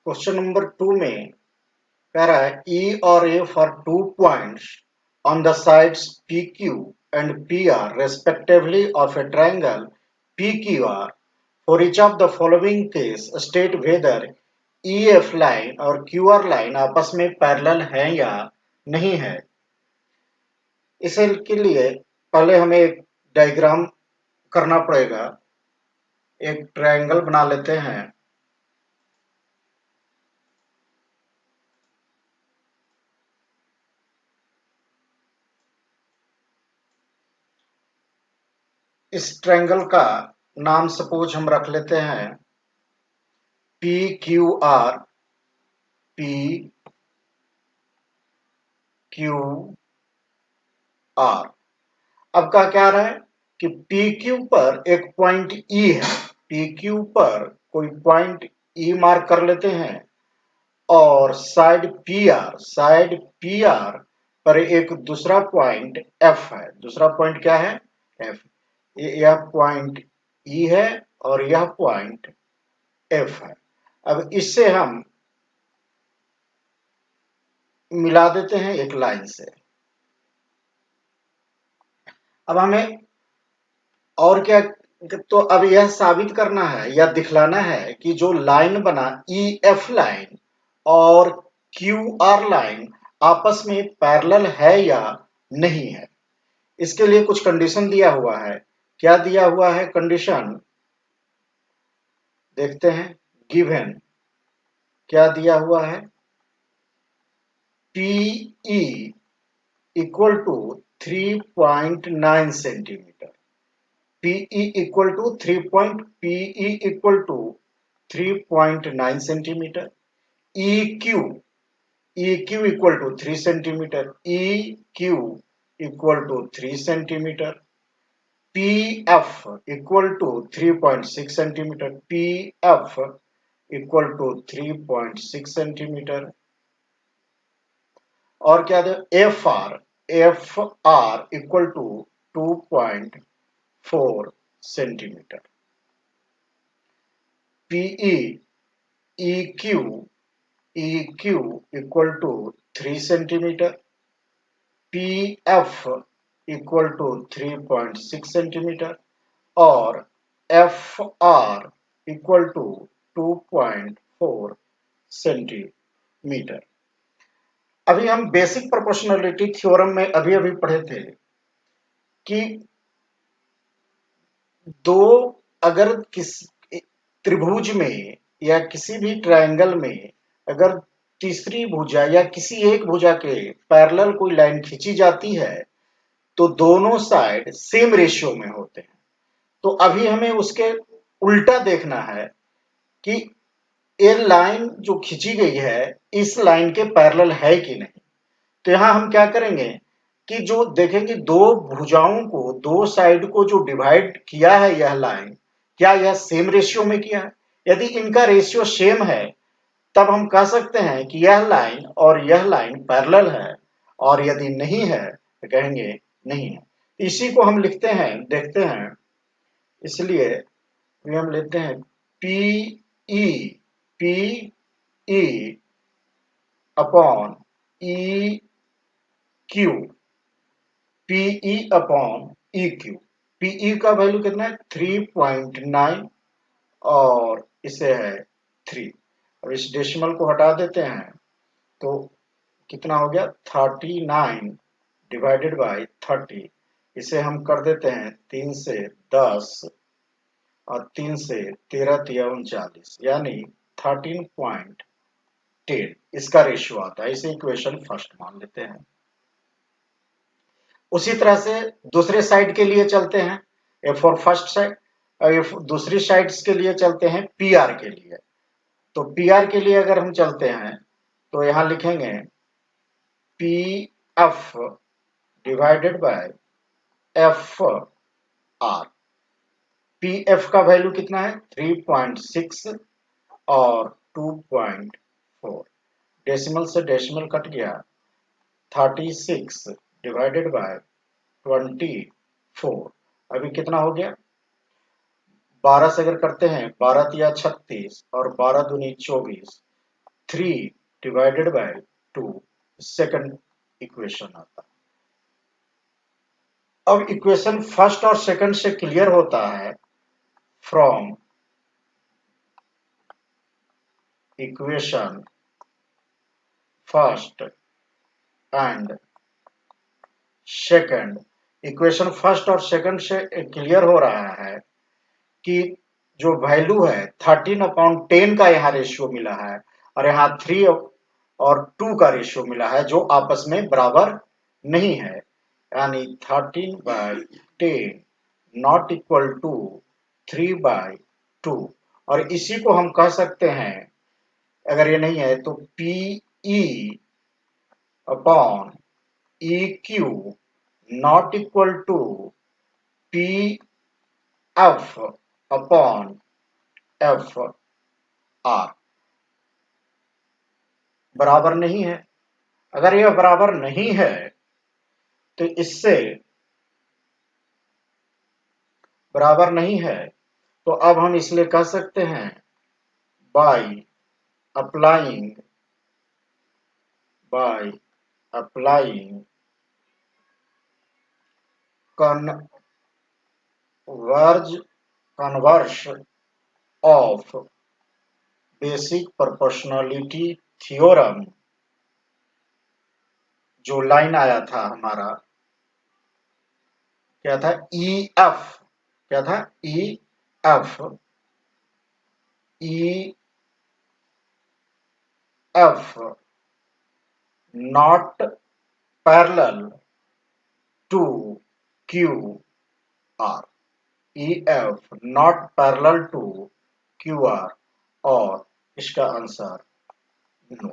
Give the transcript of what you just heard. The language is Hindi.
क्वेश्चन नंबर 2 में कह रहा है E और A for 2 points on the sides PQ and PR respectively of a triangle PQR. For each of the following case, state whether EF line और QR line आपस में पैरेलल है या नहीं है। इसे के लिए पहले हमें एक डायग्राम करना पड़ेगा। एक ट्रायंगल बना लेते हैं। इस ट्रायंगल का नाम सपोज हम रख लेते हैं P Q R, P Q R. अब का क्या रहा है कि पी क्यू पर एक पॉइंट ई है, पी क्यू पर कोई पॉइंट ई मार्क कर लेते हैं और साइड पी आर पर एक दूसरा पॉइंट एफ है। दूसरा पॉइंट क्या है? एफ। यह पॉइंट ई है और यह पॉइंट एफ है। अब इससे हम मिला देते हैं एक लाइन से। अब हमें और क्या, तो अब यह साबित करना है या दिखलाना है कि जो लाइन बना ई एफ लाइन और क्यू आर लाइन आपस में पैरेलल है या नहीं है। इसके लिए कुछ कंडीशन दिया हुआ है। क्या दिया हुआ है कंडीशन? देखते हैं। गिवन क्या दिया हुआ है? PE equal to 3.9 centimetre. PE equal to 3.9 centimetre. EQ equal to 3 centimetre. EQ equal to 3 centimetre. PF equal to 3.6 centimetre. PF equal to 3.6 centimetre. और क्या दे? FR equal to 2.4 centimetre. PE EQ equal to 3 centimetre. PF equal to 3.6 centimetre और FR इक्वल टू 2.4 सेंटीमीटर। अभी हम बेसिक प्रोपोर्शनलिटी थ्योरम में अभी पढ़े थे कि दो अगर किस त्रिभुज में या किसी भी ट्रायंगल में अगर तीसरी भुजा या किसी एक भुजा के पैरेलल कोई लाइन खींची जाती है तो दोनों साइड सेम रेशियो में होते हैं। तो अभी हमें उसके उल्टा देखना है कि ये लाइन जो खींची गई है इस लाइन के पैरेलल है कि नहीं। तो यहां हम क्या करेंगे कि जो देखेंगे दो भुजाओं को, दो साइड को जो डिवाइड किया है यह लाइन, क्या यह सेम रेशियो में किया है? यदि इनका रेशियो सेम है तब हम कह सकते हैं कि यह लाइन और यह लाइन पैरेलल है, और यदि नहीं है तो कहेंगे नहीं है। इसी को हम लिखते हैं, देखते हैं। इसलिए हम लेते हैं P E upon E Q, PE upon E Q. PE का वैल्यू कितना है? 3.9 और इसे है 3। अब इस डेसिमल को हटा देते हैं तो कितना हो गया? 39 डिवाइडेड बाय 30। इसे हम कर देते हैं 3 से 10 और 3 से 13 तिया 39, यानी 13.10 इसका रेशियो आता है। इसे इक्वेशन फर्स्ट मान लेते हैं। उसी तरह से दूसरे साइड के लिए चलते हैं। ए फॉर फर्स्ट साइड, दूसरी साइड्स के लिए चलते हैं पी आर के लिए। तो पी आर के लिए अगर हम चलते हैं तो यहां लिखेंगे P F divided by F R. P F का वैल्यू कितना है? 3.6 और 2.4। डेसिमल से डेसिमल कट गया। 36 डिवाइडेड बाय 24। अभी कितना हो गया? 12 से अगर करते हैं, 12 तिया 36 और 12 दूनी 24, 3 डिवाइडेड बाय 2 सेकंड इक्वेशन आता है। अब इक्वेशन फर्स्ट और सेकंड से क्लियर होता है, from equation first and second, equation first और सेकंड से क्लियर हो रहा है कि जो वैल्यू है 13/10 का यहाँ रेशियो मिला है और यहाँ 3 और 2 का रेशियो मिला है जो आपस में बराबर नहीं है, यानी 13/10 नॉट इक्वल टू 3/2। और इसी को हम कह सकते हैं, अगर ये नहीं है तो PE upon EQ not equal to PF upon FR बराबर नहीं है। अगर यह बराबर नहीं है तो इससे बराबर नहीं है तो अब हम इसलिए कह सकते हैं by applying converse of basic proportionality theorem, जो लाइन आया था हमारा, क्या था, EF, क्या था, EF not parallel to QR, EF not parallel to QR, और इसका आंसर नो।